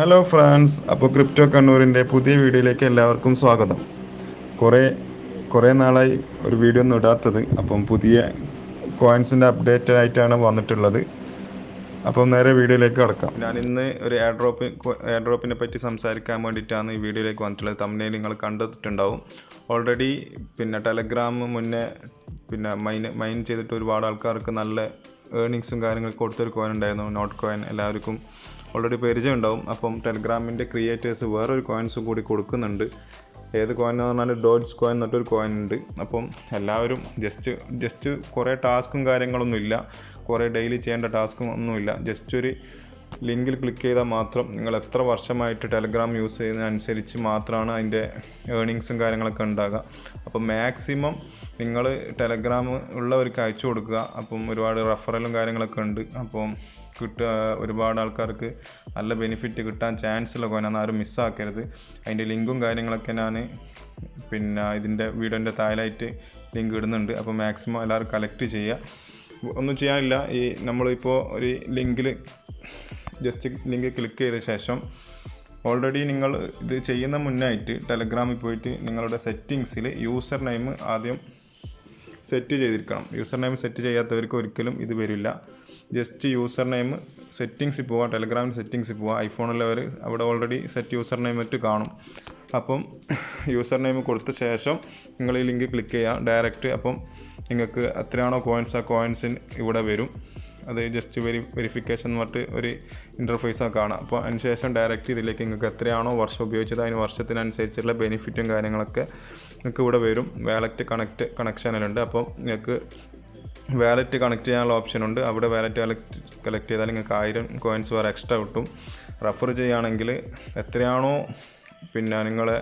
Hello France, അപ്പോൾ crypto കണ്ണൂരിൻ്റെ പുതിയ വീഡിയോയിലേക്ക് എല്ലാവർക്കും സ്വാഗതം. കുറേ കുറേ നാളായി ഒരു വീഡിയോ ഒന്നും ഇടാത്തത്. അപ്പം പുതിയ കോയിൻസിൻ്റെ അപ്ഡേറ്റ് ആയിട്ടാണ് വന്നിട്ടുള്ളത്. അപ്പം നേരെ വീഡിയോയിലേക്ക് കടക്കാം. ഞാൻ ഇന്ന് ഒരു എയർ ഡ്രോപ്പിനെ പറ്റി സംസാരിക്കാൻ വേണ്ടിയിട്ടാണ് ഈ വീഡിയോയിലേക്ക് വന്നിട്ടുള്ളത്. തംബ്നെയിൽ നിങ്ങൾ കണ്ടിട്ടുണ്ടാവും. ഓൾറെഡി ടെലഗ്രാം മുന്നേ മൈൻ ചെയ്തിട്ട് ഒരുപാട് ആൾക്കാർക്ക് നല്ല ഏർണിങ്സും കാര്യങ്ങളൊക്കെ കൊടുത്തൊരു കോയിൻ ഉണ്ടായിരുന്നു, നോട്ട് കോയിൻ. എല്ലാവർക്കും ഓൾറെഡി പരിചയം ഉണ്ടാവും. അപ്പം ടെലഗ്രാമിൻ്റെ ക്രിയേറ്റേഴ്സ് വേറൊരു കോയിൻസും കൂടി കൊടുക്കുന്നുണ്ട്. ഏത് കോയിൻ എന്ന് പറഞ്ഞാൽ ഡോഡ്ജ് കോയിൻ എന്നിട്ടൊരു കോയിൻ ഉണ്ട്. അപ്പം എല്ലാവരും ജസ്റ്റ് കുറേ ടാസ്കും കാര്യങ്ങളൊന്നും ഇല്ല, കുറേ ഡെയിലി ചെയ്യേണ്ട ടാസ്കും ഒന്നുമില്ല. ജസ്റ്റ് ഒരു ലിങ്കിൽ ക്ലിക്ക് ചെയ്താൽ മാത്രം നിങ്ങൾ എത്ര വർഷമായിട്ട് ടെലഗ്രാം യൂസ് ചെയ്യുന്നതനുസരിച്ച് മാത്രമാണ് അതിൻ്റെ ഏർണിങ്സും കാര്യങ്ങളൊക്കെ ഉണ്ടാകുക. അപ്പം മാക്സിമം നിങ്ങൾ ടെലഗ്രാം ഉള്ളവർക്ക് അയച്ചു കൊടുക്കുക. അപ്പം ഒരുപാട് റെഫറലും കാര്യങ്ങളൊക്കെ ഉണ്ട്. അപ്പം ഒരുപാട് ആൾക്കാർക്ക് നല്ല ബെനിഫിറ്റ് കിട്ടാൻ ചാൻസ് ഉള്ള കോയിനാണ്, ആരും മിസ്സാക്കരുത്. അതിൻ്റെ ലിങ്കും കാര്യങ്ങളൊക്കെ ഞാൻ ഇതിൻ്റെ വീഡിയോൻ്റെ താഴെയായിട്ട് ലിങ്ക് ഇടുന്നുണ്ട്. അപ്പോൾ മാക്സിമം എല്ലാവരും കളക്ട് ചെയ്യുക. ഒന്നും ചെയ്യാനില്ല. നമ്മളിപ്പോൾ ഒരു ജസ്റ്റ് ലിങ്ക് ക്ലിക്ക് ചെയ്ത ശേഷം ഓൾറെഡി നിങ്ങൾ ഇത് ചെയ്യുന്ന മുന്നായിട്ട് ടെലഗ്രാമിൽ പോയിട്ട് നിങ്ങളുടെ സെറ്റിങ്സിൽ യൂസർ നെയിം ആദ്യം സെറ്റ് ചെയ്തിരിക്കണം. യൂസർ നെയിം സെറ്റ് ചെയ്യാത്തവർക്ക് ഒരിക്കലും ഇത് വരില്ല. ജസ്റ്റ് യൂസർ നെയിം സെറ്റിങ്സിൽ പോവുക, ടെലഗ്രാമിൻ്റെ സെറ്റിങ്സിൽ പോവുക. ഐഫോണുള്ളവർ അവിടെ ഓൾറെഡി സെറ്റ് യൂസർ നെയിം ആയിട്ട് കാണും. അപ്പം യൂസർ നെയിം കൊടുത്ത ശേഷം നിങ്ങൾ ഈ ലിങ്ക് ക്ലിക്ക് ചെയ്യുക ഡയറക്റ്റ്. അപ്പം നിങ്ങൾക്ക് എത്രയാണോ കോയിൻസ്, ആ കോയിൻസിന് ഇവിടെ വരും. അത് ജസ്റ്റ് വെരിഫിക്കേഷൻ എന്ന് പറഞ്ഞിട്ട് ഒരു ഇൻ്റർഫേസാണ് കാണാം. അപ്പോൾ അതിന് ശേഷം ഡയറക്റ്റ് ഇതിലേക്ക് നിങ്ങൾക്ക് എത്രയാണോ വർഷം ഉപയോഗിച്ചത് അതിന് വർഷത്തിനനുസരിച്ചുള്ള ബെനിഫിറ്റും കാര്യങ്ങളൊക്കെ നിങ്ങൾക്ക് ഇവിടെ വരും. വാലറ്റ് കണക്ഷനിലുണ്ട്. അപ്പം നിങ്ങൾക്ക് വാലറ്റ് കണക്ട് ചെയ്യാനുള്ള ഓപ്ഷനുണ്ട്. അവിടെ വാലറ്റ് കളക്ട് ചെയ്താൽ നിങ്ങൾക്ക് 1000 കോയിൻസ് വേറെ എക്സ്ട്രാ കിട്ടും. റെഫർ ചെയ്യുകയാണെങ്കിൽ എത്രയാണോ നിങ്ങളെ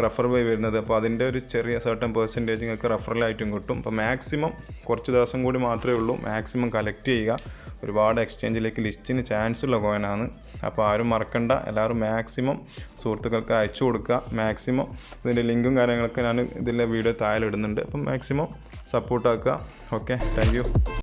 റെഫർ ബൈ വരുന്നത്, അപ്പോൾ അതിൻ്റെ ഒരു ചെറിയ സർട്ടൻ പെർസെൻറ്റേജ് നിങ്ങൾക്ക് റെഫറലായിട്ടും കിട്ടും. അപ്പോൾ മാക്സിമം കുറച്ച് ദിവസം കൂടി മാത്രമേ ഉള്ളൂ. മാക്സിമം കളക്ട് ചെയ്യുക. ഒരുപാട് എക്സ്ചേഞ്ചിലേക്ക് ലിസ്റ്റിന് ചാൻസ് ഉള്ള കോയിനാണ്. അപ്പോൾ ആരും മറക്കണ്ട, എല്ലാവരും മാക്സിമം സുഹൃത്തുക്കൾക്ക് അയച്ചു കൊടുക്കുക. മാക്സിമം ഇതിൻ്റെ ലിങ്കും കാര്യങ്ങളൊക്കെ ഞാൻ ഇതിൻ്റെ വീഡിയോ താഴെ ഇടുന്നുണ്ട്. അപ്പം മാക്സിമം സപ്പോർട്ടാക്കുക. Okay, thank U.